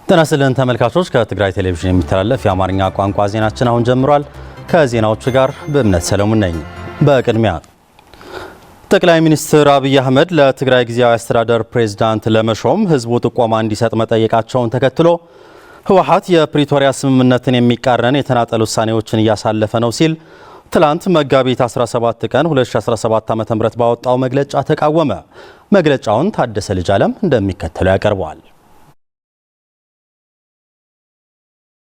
ጤና ይስጥልን ተመልካቾች ከትግራይ ቴሌቪዥን የሚተላለፍ የአማርኛ ቋንቋ ዜናችን አሁን ጀምሯል። ከዜናዎቹ ጋር በእምነት ሰለሞን ነኝ። በቅድሚያ ጠቅላይ ሚኒስትር አብይ አህመድ ለትግራይ ጊዜያዊ አስተዳደር ፕሬዝዳንት ለመሾም ህዝቡ ጥቆማ እንዲሰጥ መጠየቃቸውን ተከትሎ ህወሓት የፕሪቶሪያ ስምምነትን የሚቃረን የተናጠል ውሳኔዎችን እያሳለፈ ነው ሲል ትላንት መጋቢት 17 ቀን 2017 ዓ.ም ባወጣው መግለጫ ተቃወመ። መግለጫውን ታደሰ ልጅ ዓለም እንደሚከተለው ያቀርበዋል።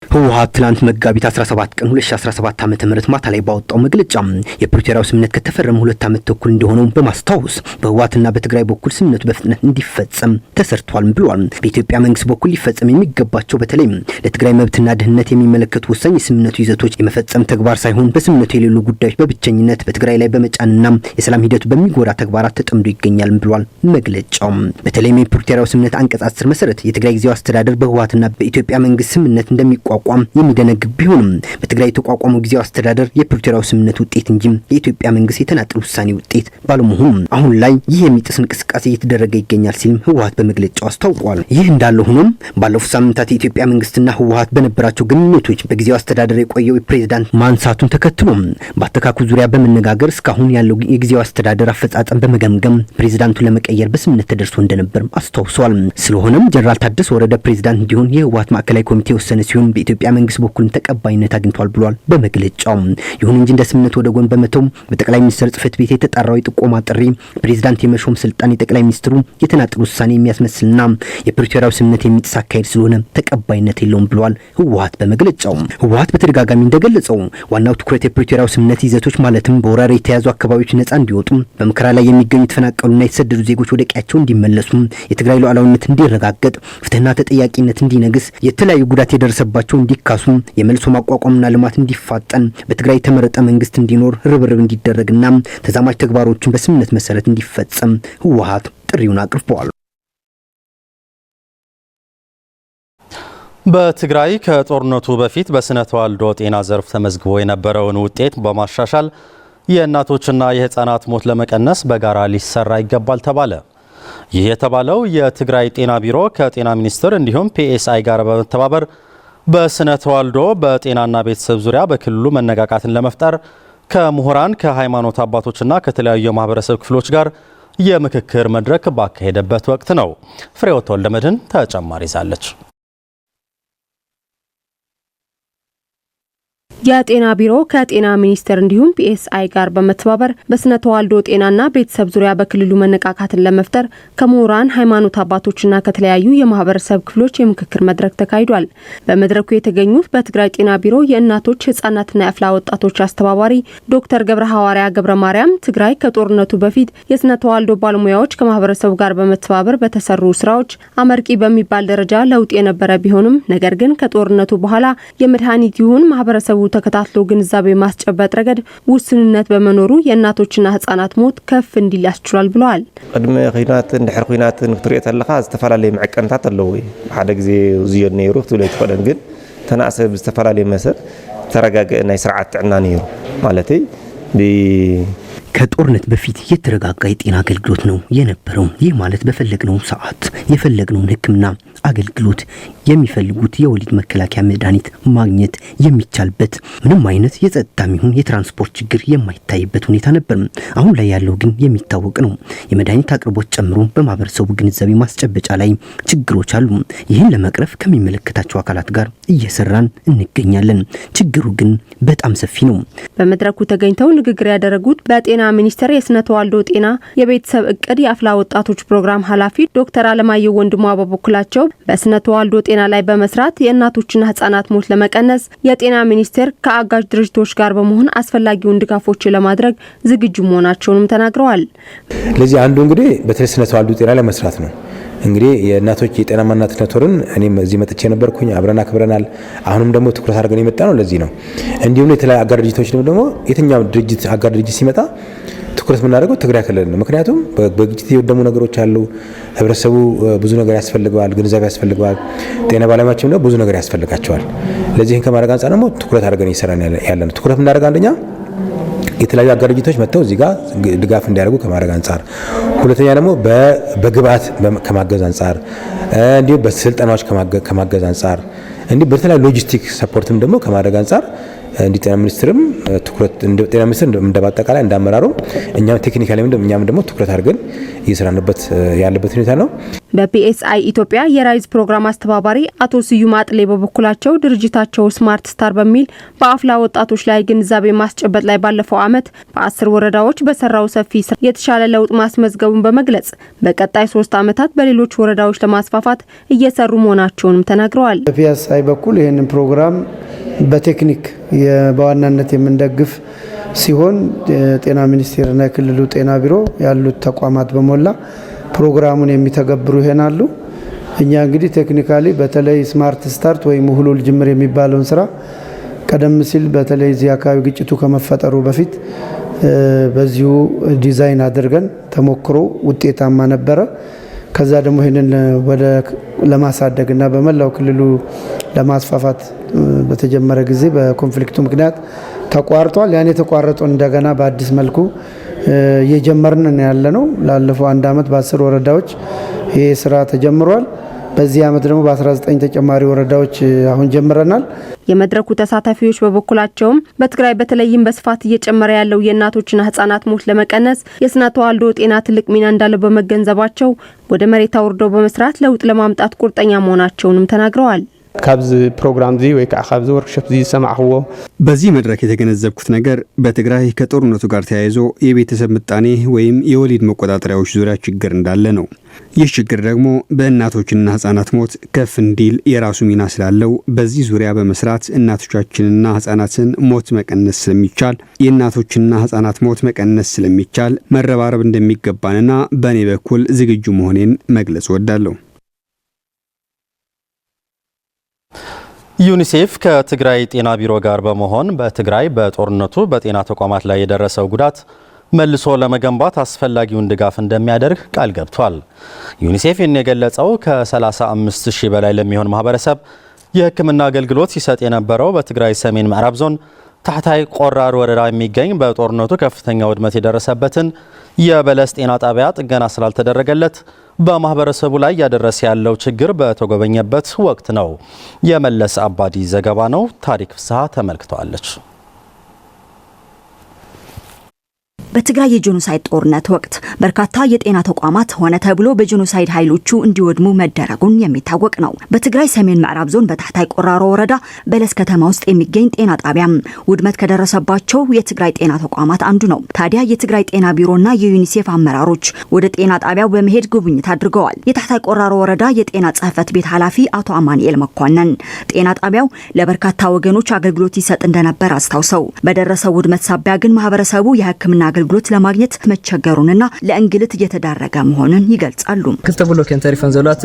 ህወሓት ትላንት መጋቢት 17 ቀን 2017 ዓ.ም ማታ ላይ ባወጣው መግለጫ የፕሪቶሪያው ስምምነት ከተፈረመ 2 ዓመት ተኩል እንደሆነው በማስታወስ በህወሓትና በትግራይ በኩል ስምምነቱ በፍጥነት እንዲፈጸም ተሰርቷል ብሏል። በኢትዮጵያ መንግስት በኩል ሊፈጸም የሚገባቸው በተለይ ለትግራይ መብትና ደህንነት የሚመለከቱ ወሳኝ የስምምነቱ ይዘቶች የመፈጸም ተግባር ሳይሆን በስምምነቱ የሌሉ ጉዳዮች በብቸኝነት በትግራይ ላይ በመጫንና የሰላም ሂደቱ በሚጎዳ ተግባራት ተጠምዶ ይገኛል ብሏል መግለጫው። በተለይም የፕሪቶሪያው ስምምነት አንቀጽ 10 መሰረት የትግራይ ጊዜያዊ አስተዳደር በህወሓትና በኢትዮጵያ መንግስት ስምምነት እንደሚቋቋም የሚደነግግ ቢሆንም በትግራይ የተቋቋመው ጊዜያዊ አስተዳደር የፕሪቶሪያው ስምምነት ውጤት እንጂ የኢትዮጵያ መንግስት የተናጠል ውሳኔ ውጤት ባለመሆኑ አሁን ላይ ይህ የሚጥስ እንቅስቃሴ እየተደረገ ይገኛል ሲል ህወሓት በመግለጫው አስታውቋል። ይህ እንዳለ ሆኖም ባለፉት ሳምንታት የኢትዮጵያ መንግስትና ህወሓት በነበራቸው ግንኙነቶች በጊዜያዊ አስተዳደር የቆየው ፕሬዝዳንት ማንሳቱን ተከትሎ በአተካኩ ዙሪያ በመነጋገር እስካሁን ያለው የጊዜያዊ አስተዳደር አፈጻጸም በመገምገም ፕሬዝዳንቱን ለመቀየር በስምምነት ተደርሶ እንደነበር አስታውሰዋል። ስለሆነም ጀነራል ታደሰ ወረደ ፕሬዝዳንት እንዲሆን የህወሓት ማዕከላዊ ኮሚቴ ወሰነ ሲሆን በኢትዮጵያ መንግስት በኩል ተቀባይነት አግኝቷል ብሏል በመግለጫው። ይሁን እንጂ እንደ ስምምነቱ ወደ ጎን በመተው በጠቅላይ ሚኒስትር ጽህፈት ቤት የተጣራው የጥቆማ ጥሪ ፕሬዝዳንት የመሾም ስልጣን የጠቅላይ ሚኒስትሩ የተናጠል ውሳኔ የሚያስመስልና የፕሪቶሪያው ስምምነት የሚጥስ አካሄድ ስለሆነ ተቀባይነት የለውም ብሏል ህወሓት በመግለጫው። ህወሓት በተደጋጋሚ እንደገለጸው ዋናው ትኩረት የፕሪቶሪያው ስምምነት ይዘቶች ማለትም በወራሪ የተያዙ አካባቢዎች ነፃ እንዲወጡ፣ በመከራ ላይ የሚገኙ የተፈናቀሉና የተሰደዱ ዜጎች ወደ ቀያቸው እንዲመለሱ፣ የትግራይ ሉዓላዊነት እንዲረጋገጥ፣ ፍትህና ተጠያቂነት እንዲነግስ፣ የተለያዩ ጉዳት የደረሰባቸው እንዲካሱ፣ የመልሶ ማቋቋምና ልማት እንዲፋጠን፣ በትግራይ የተመረጠ መንግስት እንዲኖር ርብርብ እንዲደረግና ተዛማጅ ተግባሮችን በስምምነት መሰረት እንዲፈጸም ህወሓት ጥሪውን አቅርበዋል። በትግራይ ከጦርነቱ በፊት በስነ ተዋልዶ ጤና ዘርፍ ተመዝግቦ የነበረውን ውጤት በማሻሻል የእናቶችና የህፃናት ሞት ለመቀነስ በጋራ ሊሰራ ይገባል ተባለ። ይህ የተባለው የትግራይ ጤና ቢሮ ከጤና ሚኒስቴር እንዲሁም ፒኤስአይ ጋር በመተባበር በስነ ተዋልዶ በጤናና ቤተሰብ ዙሪያ በክልሉ መነቃቃትን ለመፍጠር ከምሁራን ከሃይማኖት አባቶችና ከተለያዩ የማህበረሰብ ክፍሎች ጋር የምክክር መድረክ ባካሄደበት ወቅት ነው። ፍሬወት ወልደመድህን ተጨማሪ ይዛለች። የጤና ቢሮ ከጤና ሚኒስቴር እንዲሁም ፒኤስአይ ጋር በመተባበር በስነ ተዋልዶ ጤናና ቤተሰብ ዙሪያ በክልሉ መነቃቃትን ለመፍጠር ከምሁራን ሃይማኖት አባቶችና ከተለያዩ የማህበረሰብ ክፍሎች የምክክር መድረክ ተካሂዷል። በመድረኩ የተገኙት በትግራይ ጤና ቢሮ የእናቶች ህጻናትና የአፍላ ወጣቶች አስተባባሪ ዶክተር ገብረ ሐዋርያ ገብረ ማርያም ትግራይ ከጦርነቱ በፊት የስነ ተዋልዶ ባለሙያዎች ከማህበረሰቡ ጋር በመተባበር በተሰሩ ስራዎች አመርቂ በሚባል ደረጃ ለውጥ የነበረ ቢሆንም ነገር ግን ከጦርነቱ በኋላ የመድኃኒት ይሁን ማህበረሰቡ ተከታትሎ ግንዛቤ ማስጨበጥ ረገድ ውስንነት በመኖሩ የእናቶችና ህፃናት ሞት ከፍ እንዲል ያስችላል ብለዋል። ቅድመ ኺናትን ድሕሪ ኺናትን ክትሪኦ ተለኻ ዝተፈላለዩ መዐቀንታት ኣለዉ። ሓደ ግዜ ዝዮ ነይሩ ክትብለ ይትኽእልን ግን ተናእሰ ብዝተፈላለየ መሰር ተረጋግአ ናይ ስርዓት ጥዕና ነይሩ ማለት ከጦርነት በፊት የተረጋጋ የጤና አገልግሎት ነው የነበረው። ይህ ማለት በፈለግነው ሰዓት የፈለግነውን ህክምና አገልግሎት የሚፈልጉት የወሊድ መከላከያ መድኃኒት ማግኘት የሚቻልበት ምንም አይነት የጸጥታም ይሁን የትራንስፖርት ችግር የማይታይበት ሁኔታ ነበር። አሁን ላይ ያለው ግን የሚታወቅ ነው። የመድኃኒት አቅርቦት ጨምሮ በማህበረሰቡ ግንዛቤ ማስጨበጫ ላይ ችግሮች አሉ። ይህን ለመቅረፍ ከሚመለከታቸው አካላት ጋር እየሰራን እንገኛለን። ችግሩ ግን በጣም ሰፊ ነው። በመድረኩ ተገኝተው ንግግር ያደረጉት በጤና ሚኒስቴር የስነ ተዋልዶ ጤና የቤተሰብ እቅድ የአፍላ ወጣቶች ፕሮግራም ኃላፊ ዶክተር አለማየሁ ወንድሙ በበኩላቸው በስነ ተዋልዶ ጤና ላይ በመስራት የእናቶችና ህፃናት ሞት ለመቀነስ የጤና ሚኒስቴር ከአጋዥ ድርጅቶች ጋር በመሆን አስፈላጊውን ድጋፎች ለማድረግ ዝግጁ መሆናቸውንም ተናግረዋል። ለዚህ አንዱ እንግዲህ በተለይ ስነ ተዋልዶ ጤና ላይ መስራት ነው። እንግዲህ የእናቶች የጤናማ እናትነት ወርን እኔም እዚህ መጥቼ ነበርኩኝ፣ አብረን አክብረናል። አሁንም ደግሞ ትኩረት አድርገን የመጣ ነው ለዚህ ነው። እንዲሁም የተለያዩ አጋር ድርጅቶች ደግሞ የትኛው ድርጅት አጋር ድርጅት ሲመጣ ትኩረት የምናደርገው ትግራይ ክልል ነው። ምክንያቱም በግጭት የወደሙ ነገሮች አሉ። ህብረተሰቡ ብዙ ነገር ያስፈልገዋል፣ ግንዛቤ ያስፈልገዋል። ጤና ባለሙያዎችም ደግሞ ብዙ ነገር ያስፈልጋቸዋል። ለዚህን ከማድረግ አንጻር ደግሞ ትኩረት አድርገን እየሰራን ያለነው ትኩረት የምናደርገው አንደኛ የተለያዩ አጋር ድርጅቶች መጥተው እዚህ ጋር ድጋፍ እንዲያደርጉ ከማድረግ አንጻር፣ ሁለተኛ ደግሞ በግብአት ከማገዝ አንጻር፣ እንዲሁም በስልጠናዎች ከማገዝ አንጻር፣ እንዲሁም በተለያዩ ሎጂስቲክ ሰፖርትም ደግሞ ከማድረግ አንጻር ጤና ሚኒስትርም ትኩረት ጤና ሚኒስትር እንደባጠቃላይ እንዳመራሩ እኛም ቴክኒካሊ እኛም ደግሞ ትኩረት አድርገን እየሰራንበት ያለበት ሁኔታ ነው። በፒኤስአይ ኢትዮጵያ የራይዝ ፕሮግራም አስተባባሪ አቶ ስዩም አጥሌ በበኩላቸው ድርጅታቸው ስማርት ስታር በሚል በአፍላ ወጣቶች ላይ ግንዛቤ ማስጨበጥ ላይ ባለፈው ዓመት በ10 ወረዳዎች በሰራው ሰፊ ስራ የተሻለ ለውጥ ማስመዝገቡን በመግለጽ በቀጣይ 3 ዓመታት በሌሎች ወረዳዎች ለማስፋፋት እየሰሩ መሆናቸውንም ተናግረዋል። በፒኤስአይ በኩል ይህንን ፕሮግራም በቴክኒክ በዋናነት የምንደግፍ ሲሆን ጤና ሚኒስቴርና የክልሉ ጤና ቢሮ ያሉት ተቋማት በመላ ፕሮግራሙን የሚተገብሩ ይሆናሉ። እኛ እንግዲህ ቴክኒካሊ በተለይ ስማርት ስታርት ወይም ሁሉል ጅምር የሚባለውን ስራ ቀደም ሲል በተለይ እዚህ አካባቢ ግጭቱ ከመፈጠሩ በፊት በዚሁ ዲዛይን አድርገን ተሞክሮ ውጤታማ ነበረ። ከዛ ደግሞ ይሄንን ወደ ለማሳደግና በመላው ክልሉ ለማስፋፋት በተጀመረ ጊዜ በኮንፍሊክቱ ምክንያት ተቋርጧል። ያን የተቋረጠው እንደገና በአዲስ መልኩ እየጀመርን ያለነው ላለፈው 1 ዓመት በ10 ወረዳዎች ይሄ ስራ ተጀምሯል። በዚህ ዓመት ደግሞ በ19 ተጨማሪ ወረዳዎች አሁን ጀምረናል። የመድረኩ ተሳታፊዎች በበኩላቸውም በትግራይ በተለይም በስፋት እየጨመረ ያለው የእናቶችና ህጻናት ሞት ለመቀነስ የስነ ተዋልዶ ጤና ትልቅ ሚና እንዳለው በመገንዘባቸው ወደ መሬት አውርደው በመስራት ለውጥ ለማምጣት ቁርጠኛ መሆናቸውንም ተናግረዋል። ካብዚ ፕሮግራም ዚ ወይ ካብዚ ወርክሾፕ ዚ ሰማዕዎ በዚህ መድረክ የተገነዘብኩት ነገር በትግራይ ከጦርነቱ ጋር ተያይዞ የቤተሰብ ምጣኔ ወይም የወሊድ መቆጣጠሪያዎች ዙሪያ ችግር እንዳለ ነው። ይህ ችግር ደግሞ በእናቶችና ህጻናት ሞት ከፍ እንዲል የራሱ ሚና ስላለው በዚህ ዙሪያ በመስራት እናቶቻችንና ህጻናትን ሞት መቀነስ ስለሚቻል የእናቶችና ህጻናት ሞት መቀነስ ስለሚቻል መረባረብ እንደሚገባንና በእኔ በኩል ዝግጁ መሆኔን መግለጽ ወዳለሁ። ዩኒሴፍ ከትግራይ ጤና ቢሮ ጋር በመሆን በትግራይ በጦርነቱ በጤና ተቋማት ላይ የደረሰው ጉዳት መልሶ ለመገንባት አስፈላጊውን ድጋፍ እንደሚያደርግ ቃል ገብቷል። ዩኒሴፍ የገለጸው ከ35,000 በላይ ለሚሆን ማህበረሰብ የሕክምና አገልግሎት ሲሰጥ የነበረው በትግራይ ሰሜን ምዕራብ ዞን ታህታይ ቆራር ወረዳ የሚገኝ በጦርነቱ ከፍተኛ ውድመት የደረሰበትን የበለስ ጤና ጣቢያ ጥገና ስላልተደረገለት በማህበረሰቡ ላይ ያደረሰ ያለው ችግር በተጎበኘበት ወቅት ነው። የመለስ አባዲ ዘገባ ነው። ታሪክ ፍስሐ ተመልክተዋለች። በትግራይ የጄኖሳይድ ጦርነት ወቅት በርካታ የጤና ተቋማት ሆነ ተብሎ በጄኖሳይድ ኃይሎቹ እንዲወድሙ መደረጉን የሚታወቅ ነው። በትግራይ ሰሜን ምዕራብ ዞን በታህታይ ቆራሮ ወረዳ በለስ ከተማ ውስጥ የሚገኝ ጤና ጣቢያም ውድመት ከደረሰባቸው የትግራይ ጤና ተቋማት አንዱ ነው። ታዲያ የትግራይ ጤና ቢሮና የዩኒሴፍ አመራሮች ወደ ጤና ጣቢያው በመሄድ ጉብኝት አድርገዋል። የታህታይ ቆራሮ ወረዳ የጤና ጽሕፈት ቤት ኃላፊ አቶ አማኑኤል መኮንን ጤና ጣቢያው ለበርካታ ወገኖች አገልግሎት ይሰጥ እንደነበር አስታውሰው በደረሰው ውድመት ሳቢያ ግን ማህበረሰቡ የሕክምና አገልግሎት ለማግኘት መቸገሩንና ለእንግልት እየተዳረገ መሆኑን ይገልጻሉ። ክልተ ብሎክ ተሪፈን ዘላት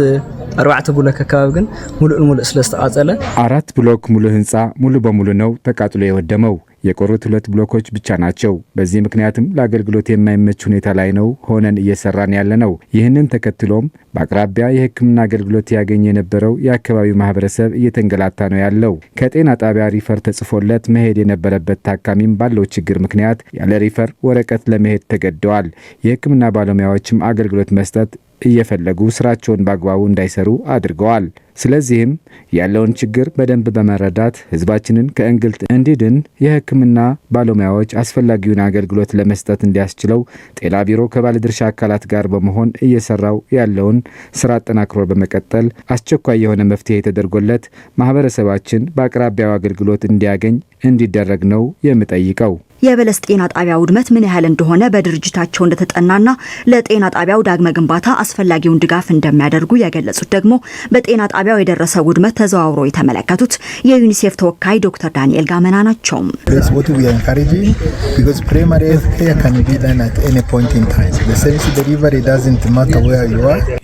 4 ብሎክ አካባቢ ግን ሙሉ ስለስተቃጸለ 4 ብሎክ ሙሉ ህንጻ ሙሉ በሙሉ ነው ተቃጥሎ የወደመው። የቆሩት 2 ብሎኮች ብቻ ናቸው። በዚህ ምክንያትም ለአገልግሎት የማይመች ሁኔታ ላይ ነው ሆነን እየሰራን ያለነው። ይህንን ተከትሎም በአቅራቢያ የሕክምና አገልግሎት ያገኘ የነበረው የአካባቢው ማህበረሰብ እየተንገላታ ነው ያለው። ከጤና ጣቢያ ሪፈር ተጽፎለት መሄድ የነበረበት ታካሚም ባለው ችግር ምክንያት ያለ ሪፈር ወረቀት ለመሄድ ተገደዋል። የሕክምና ባለሙያዎችም አገልግሎት መስጠት እየፈለጉ ስራቸውን በአግባቡ እንዳይሰሩ አድርገዋል። ስለዚህም ያለውን ችግር በደንብ በመረዳት ህዝባችንን ከእንግልት እንዲድን የሕክምና ባለሙያዎች አስፈላጊውን አገልግሎት ለመስጠት እንዲያስችለው ጤና ቢሮ ከባለድርሻ አካላት ጋር በመሆን እየሰራው ያለውን ስራ አጠናክሮ በመቀጠል አስቸኳይ የሆነ መፍትሄ ተደርጎለት ማህበረሰባችን በአቅራቢያው አገልግሎት እንዲያገኝ እንዲደረግ ነው የምጠይቀው። የበለስ ጤና ጣቢያ ውድመት ምን ያህል እንደሆነ በድርጅታቸው እንደተጠናና ለጤና ጣቢያው ዳግመ ግንባታ አስፈላጊውን ድጋፍ እንደሚያደርጉ የገለጹት ደግሞ በጤና ጣቢያው የደረሰ ውድመት ተዘዋውሮ የተመለከቱት የዩኒሴፍ ተወካይ ዶክተር ዳንኤል ጋመና ናቸው።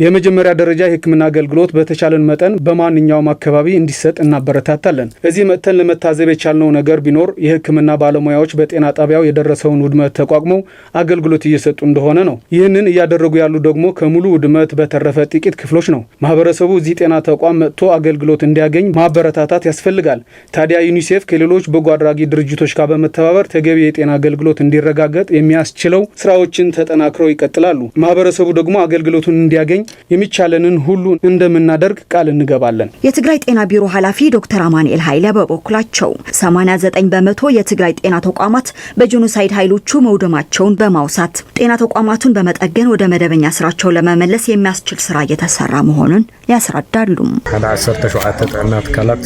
የመጀመሪያ ደረጃ የሕክምና አገልግሎት በተቻለን መጠን በማንኛውም አካባቢ እንዲሰጥ እናበረታታለን። እዚህ መጥተን ለመታዘብ የቻልነው ነገር ቢኖር የሕክምና ባለሙያዎች በጤና በጤና ጣቢያው የደረሰውን ውድመት ተቋቁመው አገልግሎት እየሰጡ እንደሆነ ነው። ይህንን እያደረጉ ያሉ ደግሞ ከሙሉ ውድመት በተረፈ ጥቂት ክፍሎች ነው። ማህበረሰቡ እዚህ ጤና ተቋም መጥቶ አገልግሎት እንዲያገኝ ማበረታታት ያስፈልጋል። ታዲያ ዩኒሴፍ ከሌሎች በጎ አድራጊ ድርጅቶች ጋር በመተባበር ተገቢ የጤና አገልግሎት እንዲረጋገጥ የሚያስችለው ስራዎችን ተጠናክረው ይቀጥላሉ። ማህበረሰቡ ደግሞ አገልግሎቱን እንዲያገኝ የሚቻለንን ሁሉ እንደምናደርግ ቃል እንገባለን። የትግራይ ጤና ቢሮ ኃላፊ ዶክተር አማኑኤል ኃይለ በበኩላቸው 89 በመቶ የትግራይ ጤና ተቋማት በጄኖሳይድ ኃይሎቹ መውደማቸውን በማውሳት ጤና ተቋማቱን በመጠገን ወደ መደበኛ ስራቸው ለመመለስ የሚያስችል ስራ እየተሰራ መሆኑን ያስረዳሉ። ካለ 17 ጥዕና ትካላት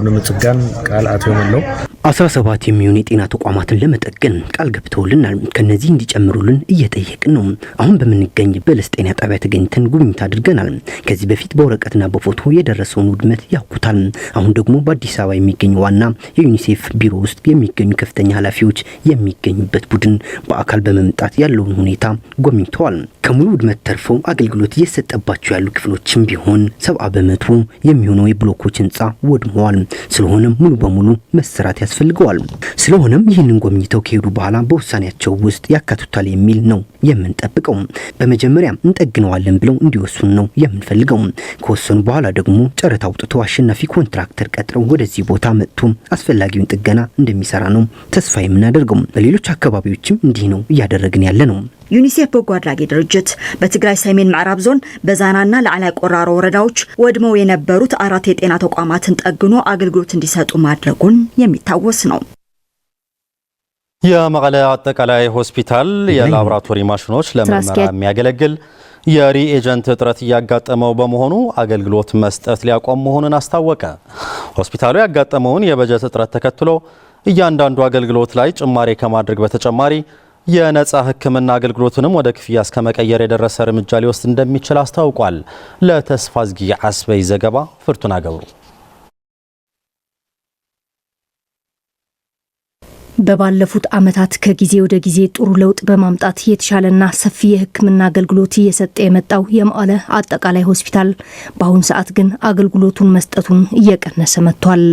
ንምጽጋን ቃል አትወመለው 17 የሚሆኑ የጤና ተቋማትን ለመጠገን ቃል ገብተውልናል። ከነዚህ እንዲጨምሩልን እየጠየቅን ነው። አሁን በምንገኝ በለስ ጤና ጣቢያ ተገኝተን ጉብኝት አድርገናል። ከዚህ በፊት በወረቀትና በፎቶ የደረሰውን ውድመት ያውቁታል። አሁን ደግሞ በአዲስ አበባ የሚገኝ ዋና የዩኒሴፍ ቢሮ ውስጥ የሚገኙ ከፍተኛ ኃላፊዎች የሚገኙበት ቡድን በአካል በመምጣት ያለውን ሁኔታ ጎብኝተዋል። ከሙሉ ውድመት ተርፈው አገልግሎት እየሰጠባቸው ያሉ ክፍሎችም ቢሆን 70 በመቶ የሚሆነው የብሎኮች ህንጻ ወድመዋል። ስለሆነም ሙሉ በሙሉ መሰራት ያስፈልገዋል። ስለሆነም ይህንን ጎብኝተው ከሄዱ በኋላ በውሳኔያቸው ውስጥ ያካቱታል የሚል ነው የምንጠብቀው። በመጀመሪያ እንጠግነዋለን ብለው እንዲወስኑ ነው የምንፈልገው። ከወሰኑ በኋላ ደግሞ ጨረታ አውጥተው አሸናፊ ኮንትራክተር ቀጥረው ወደዚህ ቦታ መጥቶ አስፈላጊውን ጥገና እንደሚሰራ ነው ተስፋ የምናደርገው። በሌሎች አካባቢዎችም እንዲህ ነው እያደረግን ያለ ነው። ዩኒሴፍ በጎ አድራጊ ድርጅት በትግራይ ሰሜን ምዕራብ ዞን በዛናና ለዓላይ ቆራሮ ወረዳዎች ወድመው የነበሩት 4 የጤና ተቋማትን ጠግኖ አገልግሎት እንዲሰጡ ማድረጉን የሚታወስ ነው። የመቀለ አጠቃላይ ሆስፒታል የላቦራቶሪ ማሽኖች ለምርመራ የሚያገለግል የሪኤጀንት እጥረት እያጋጠመው በመሆኑ አገልግሎት መስጠት ሊያቆም መሆኑን አስታወቀ። ሆስፒታሉ ያጋጠመውን የበጀት እጥረት ተከትሎ እያንዳንዱ አገልግሎት ላይ ጭማሪ ከማድረግ በተጨማሪ የነጻ ሕክምና አገልግሎቱንም ወደ ክፍያ እስከ መቀየር የደረሰ እርምጃ ሊወስድ እንደሚችል አስታውቋል። ለተስፋ ዝጊ አስበይ ዘገባ ፍርቱና ገብሩ። በባለፉት ዓመታት ከጊዜ ወደ ጊዜ ጥሩ ለውጥ በማምጣት የተሻለና ሰፊ የሕክምና አገልግሎት እየሰጠ የመጣው የመቀለ አጠቃላይ ሆስፒታል በአሁኑ ሰዓት ግን አገልግሎቱን መስጠቱን እየቀነሰ መጥቷል።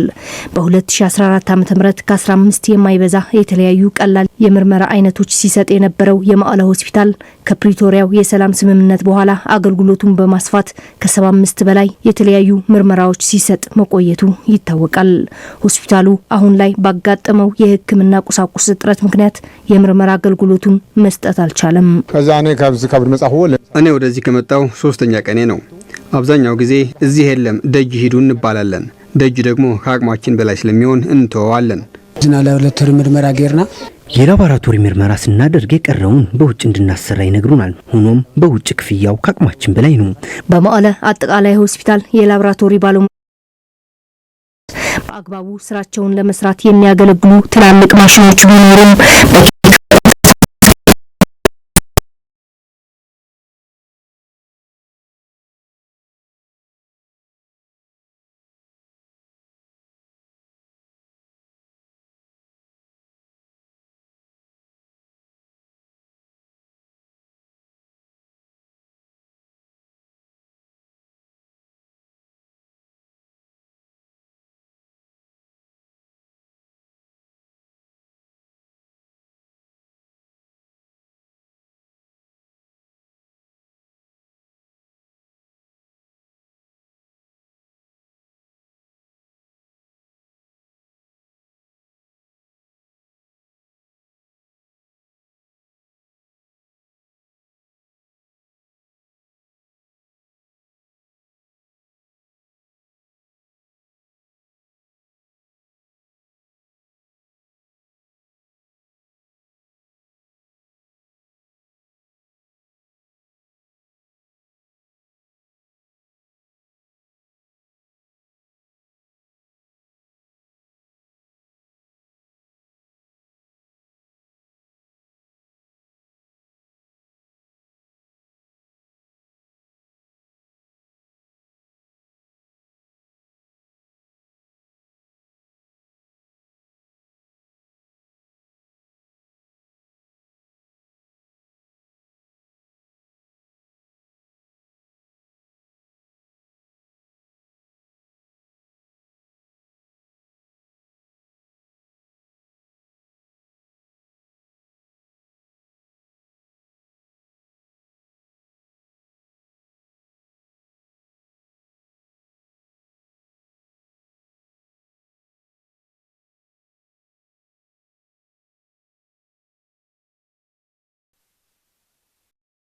በ2014 ዓ.ም ከ15 የማይበዛ የተለያዩ ቀላል የምርመራ አይነቶች ሲሰጥ የነበረው የመቀለ ሆስፒታል ከፕሪቶሪያው የሰላም ስምምነት በኋላ አገልግሎቱን በማስፋት ከ75 በላይ የተለያዩ ምርመራዎች ሲሰጥ መቆየቱ ይታወቃል። ሆስፒታሉ አሁን ላይ ባጋጠመው የሕክምና ቁሳቁስ እጥረት ምክንያት የምርመራ አገልግሎቱን መስጠት አልቻለም። እኔ ወደዚህ ከመጣው 3ኛ ቀኔ ነው። አብዛኛው ጊዜ እዚህ የለም ደጅ ሂዱ እንባላለን። ደጅ ደግሞ ከአቅማችን በላይ ስለሚሆን እንተዋለን። ለላቦራቶሪ ምርመራ ጌርና የላቦራቶሪ ምርመራ ስናደርግ የቀረውን በውጭ እንድናሰራ ይነግሩናል። ሆኖም በውጭ ክፍያው ከአቅማችን በላይ ነው። በመቀለ አጠቃላይ ሆስፒታል የላቦራቶሪ ባለሙያ በአግባቡ ስራቸውን ለመስራት የሚያገለግሉ ትላልቅ ማሽኖች ቢኖሩም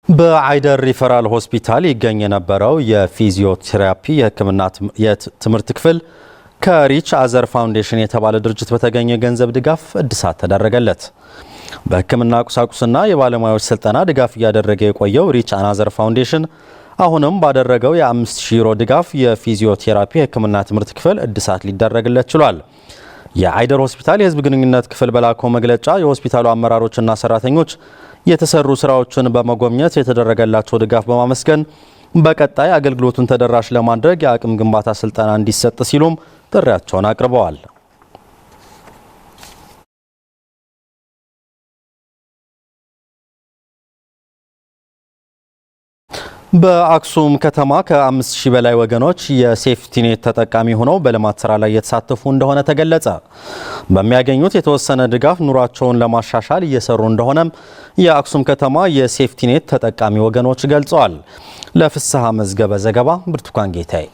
በአይደር ሪፈራል ሆስፒታል ይገኝ የነበረው የፊዚዮቴራፒ የሕክምና የትምህርት ክፍል ከሪች አዘር ፋውንዴሽን የተባለ ድርጅት በተገኘ ገንዘብ ድጋፍ እድሳት ተደረገለት። በሕክምና ቁሳቁስና የባለሙያዎች ስልጠና ድጋፍ እያደረገ የቆየው ሪች አናዘር ፋውንዴሽን አሁንም ባደረገው የ5000 ዩሮ ድጋፍ የፊዚዮቴራፒ የሕክምና ትምህርት ክፍል እድሳት ሊደረግለት ችሏል። የአይደር ሆስፒታል የህዝብ ግንኙነት ክፍል በላከው መግለጫ የሆስፒታሉ አመራሮችና ሰራተኞች የተሰሩ ስራዎችን በመጎብኘት የተደረገላቸው ድጋፍ በማመስገን በቀጣይ አገልግሎቱን ተደራሽ ለማድረግ የአቅም ግንባታ ስልጠና እንዲሰጥ ሲሉም ጥሪያቸውን አቅርበዋል። በአክሱም ከተማ ከ5000 በላይ ወገኖች የሴፍቲኔት ተጠቃሚ ሆነው በልማት ስራ ላይ የተሳተፉ እንደሆነ ተገለጸ። በሚያገኙት የተወሰነ ድጋፍ ኑሯቸውን ለማሻሻል እየሰሩ እንደሆነም የአክሱም ከተማ የሴፍቲኔት ተጠቃሚ ወገኖች ገልጸዋል። ለፍስሐ መዝገበ ዘገባ ብርቱካን ጌታዬ።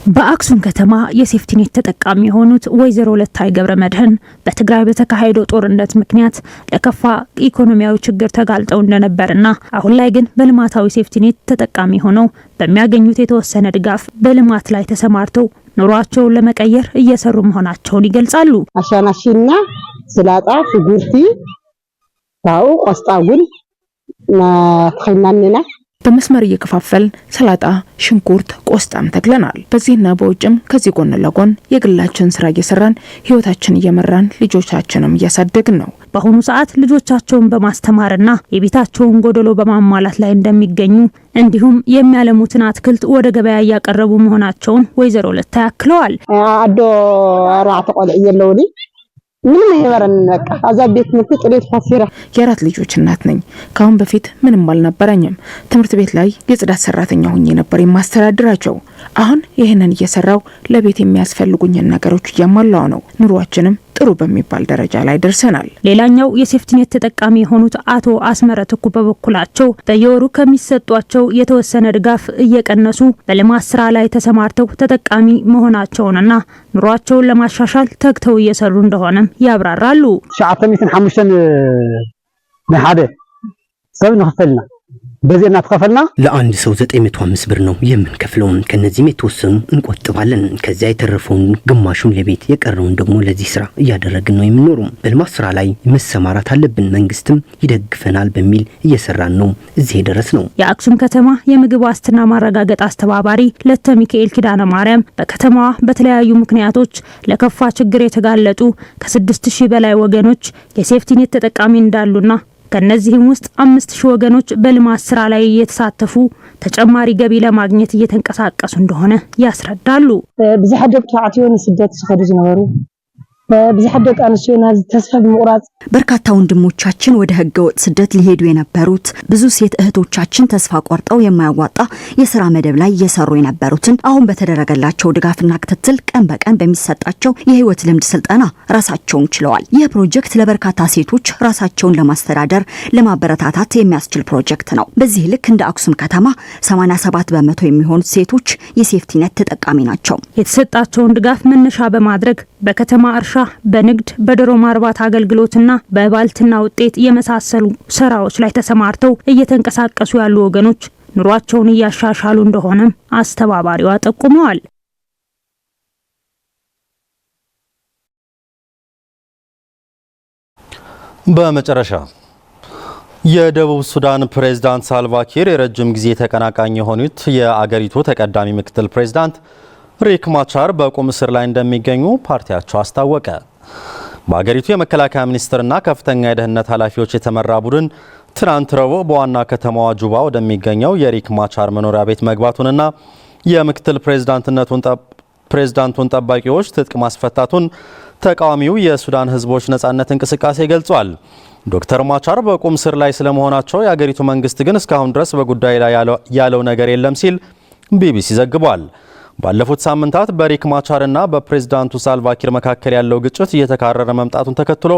በአክሱም ከተማ የሴፍቲኔት ተጠቃሚ የሆኑት ወይዘሮ ለታይ ገብረ መድህን በትግራይ በተካሄደው ጦርነት ምክንያት ለከፋ ኢኮኖሚያዊ ችግር ተጋልጠው እንደነበርና አሁን ላይ ግን በልማታዊ ሴፍቲኔት ተጠቃሚ ሆነው በሚያገኙት የተወሰነ ድጋፍ በልማት ላይ ተሰማርተው ኑሯቸውን ለመቀየር እየሰሩ መሆናቸውን ይገልጻሉ። አሻናሽና ስላጣ ፍጉርቲ ታው ቆስጣጉል ተኸናንና በመስመር እየከፋፈልን ሰላጣ፣ ሽንኩርት፣ ቆስጣም ተክለናል። በዚህና በውጭም ከዚህ ጎን ለጎን የግላችን ስራ እየሰራን ህይወታችን እየመራን ልጆቻችንም እያሳደግን ነው። በአሁኑ ሰዓት ልጆቻቸውን በማስተማርና የቤታቸውን ጎደሎ በማሟላት ላይ እንደሚገኙ እንዲሁም የሚያለሙትን አትክልት ወደ ገበያ እያቀረቡ መሆናቸውን ወይዘሮ ለታ ያክለዋል። አዶ አራተ ቆልዕ የለውኒ ምንም አይበረን በቃ አዛ ቤት ምት ጥሬት ፋሲራ የአራት ልጆች እናት ነኝ። ካሁን በፊት ምንም አልነበረኝም። ትምህርት ቤት ላይ የጽዳት ሰራተኛ ሆኜ ነበር የማስተዳድራቸው። አሁን ይሄንን እየሰራው ለቤት የሚያስፈልጉኝን ነገሮች እያሟላው ነው። ኑሯችንም ጥሩ በሚባል ደረጃ ላይ ደርሰናል። ሌላኛው የሴፍቲኔት ተጠቃሚ የሆኑት አቶ አስመረትኩ በበኩላቸው በየወሩ ከሚሰጧቸው የተወሰነ ድጋፍ እየቀነሱ በልማት ስራ ላይ ተሰማርተው ተጠቃሚ መሆናቸውንና ኑሯቸውን ለማሻሻል ተግተው እየሰሩ እንደሆነም ያብራራሉ። 905 ለሐደ ሰብ ነከፈልና በዚህና ተከፈልና ለአንድ ሰው 905 ብር ነው የምንከፍለው። ከነዚህም የተወሰኑ እንቆጥባለን። ከዚያ የተረፈውን ግማሹን ለቤት የቀረውን ደግሞ ለዚህ ስራ እያደረግን ነው የምንኖረው። በልማት ስራ ላይ መሰማራት አለብን፣ መንግስትም ይደግፈናል በሚል እየሰራን ነው እዚህ የደረስ ነው። የአክሱም ከተማ የምግብ ዋስትና ማረጋገጥ አስተባባሪ ለተ ሚካኤል ኪዳነ ማርያም በከተማዋ በተለያዩ ምክንያቶች ለከፋ ችግር የተጋለጡ ከ6000 በላይ ወገኖች የሴፍቲኔት ተጠቃሚ እንዳሉና ከነዚህም ውስጥ 5000 ወገኖች በልማት ስራ ላይ እየተሳተፉ ተጨማሪ ገቢ ለማግኘት እየተንቀሳቀሱ እንደሆነ ያስረዳሉ። ብዙሓት ደቂ ተባዕትዮ ንስደት ዝኸዱ ዝነበሩ ብዙሓት ደቂ አንስትዮና ተስፋ በመቁረጥ በርካታ ወንድሞቻችን ወደ ህገወጥ ስደት ሊሄዱ የነበሩት፣ ብዙ ሴት እህቶቻችን ተስፋ ቆርጠው የማያዋጣ የስራ መደብ ላይ እየሰሩ የነበሩትን አሁን በተደረገላቸው ድጋፍና ክትትል ቀን በቀን በሚሰጣቸው የህይወት ልምድ ስልጠና ራሳቸውን ችለዋል። ይህ ፕሮጀክት ለበርካታ ሴቶች ራሳቸውን ለማስተዳደር ለማበረታታት የሚያስችል ፕሮጀክት ነው። በዚህ ልክ እንደ አክሱም ከተማ 87 በመቶ የሚሆኑት ሴቶች የሴፍቲኔት ተጠቃሚ ናቸው። የተሰጣቸውን ድጋፍ መነሻ በማድረግ በከተማ እርሻ፣ በንግድ፣ በዶሮ ማርባት አገልግሎትና በባልትና ውጤት የመሳሰሉ ስራዎች ላይ ተሰማርተው እየተንቀሳቀሱ ያሉ ወገኖች ኑሯቸውን እያሻሻሉ እንደሆነም አስተባባሪዋ ጠቁመዋል። በመጨረሻ የደቡብ ሱዳን ፕሬዝዳንት ሳልቫኪር የረጅም ጊዜ ተቀናቃኝ የሆኑት የአገሪቱ ተቀዳሚ ምክትል ፕሬዝዳንት ሪክ ማቻር በቁም እስር ላይ እንደሚገኙ ፓርቲያቸው አስታወቀ። በአገሪቱ የመከላከያ ሚኒስትርና ከፍተኛ የደህንነት ኃላፊዎች የተመራ ቡድን ትናንት ረቡዕ በዋና ከተማዋ ጁባ ወደሚገኘው የሪክ ማቻር መኖሪያ ቤት መግባቱንና የምክትል ፕሬዝዳንቱን ጠባቂዎች ትጥቅ ማስፈታቱን ተቃዋሚው የሱዳን ህዝቦች ነጻነት እንቅስቃሴ ገልጿል። ዶክተር ማቻር በቁም እስር ላይ ስለመሆናቸው የአገሪቱ መንግስት ግን እስካሁን ድረስ በጉዳይ ላይ ያለው ነገር የለም ሲል ቢቢሲ ዘግቧል። ባለፉት ሳምንታት በሪክ ማቻርና በፕሬዝዳንቱ ሳልቫኪር መካከል ያለው ግጭት እየተካረረ መምጣቱን ተከትሎ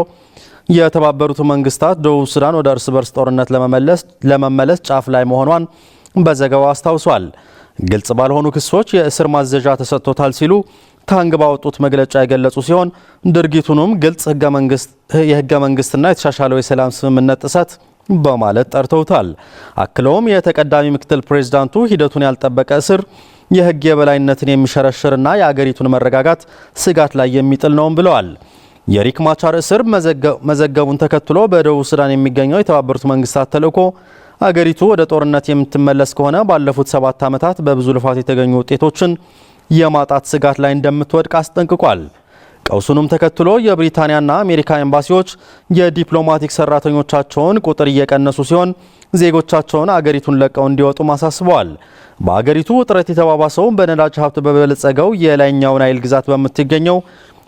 የተባበሩት መንግስታት ደቡብ ሱዳን ወደ እርስ በርስ ጦርነት ለመመለስ ጫፍ ላይ መሆኗን በዘገባው አስታውሷል። ግልጽ ባልሆኑ ክሶች የእስር ማዘዣ ተሰጥቶታል ሲሉ ታንግ ባወጡት መግለጫ የገለጹ ሲሆን ድርጊቱንም ግልጽ የህገ መንግስትና የተሻሻለው የሰላም ስምምነት ጥሰት በማለት ጠርተውታል። አክለውም የተቀዳሚ ምክትል ፕሬዝዳንቱ ሂደቱን ያልጠበቀ እስር የህግ የበላይነትን የሚሸረሽርና የአገሪቱን መረጋጋት ስጋት ላይ የሚጥል ነውም ብለዋል። የሪክ ማቻር እስር መዘገቡን ተከትሎ በደቡብ ሱዳን የሚገኘው የተባበሩት መንግስታት ተልዕኮ አገሪቱ ወደ ጦርነት የምትመለስ ከሆነ ባለፉት 7 ዓመታት በብዙ ልፋት የተገኙ ውጤቶችን የማጣት ስጋት ላይ እንደምትወድቅ አስጠንቅቋል። ቀውሱንም ተከትሎ የብሪታንያና አሜሪካ ኤምባሲዎች የዲፕሎማቲክ ሰራተኞቻቸውን ቁጥር እየቀነሱ ሲሆን ዜጎቻቸውን አገሪቱን ለቀው እንዲወጡ ማሳስበዋል። በአገሪቱ ውጥረት የተባባሰው በነዳጅ ሀብት በበለጸገው የላይኛው ናይል ግዛት በምትገኘው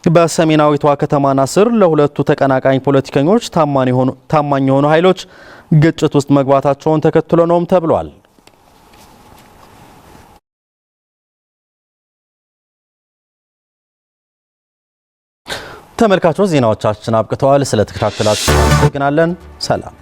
በሰሜናዊቷ ከተማ ናስር ለሁለቱ ተቀናቃኝ ፖለቲከኞች ታማኝ የሆኑ ኃይሎች ግጭት ውስጥ መግባታቸውን ተከትሎ ነውም ተብሏል። ተመልካቾች ዜናዎቻችን አብቅተዋል። ስለተከታተላችሁ እናመሰግናለን። ሰላም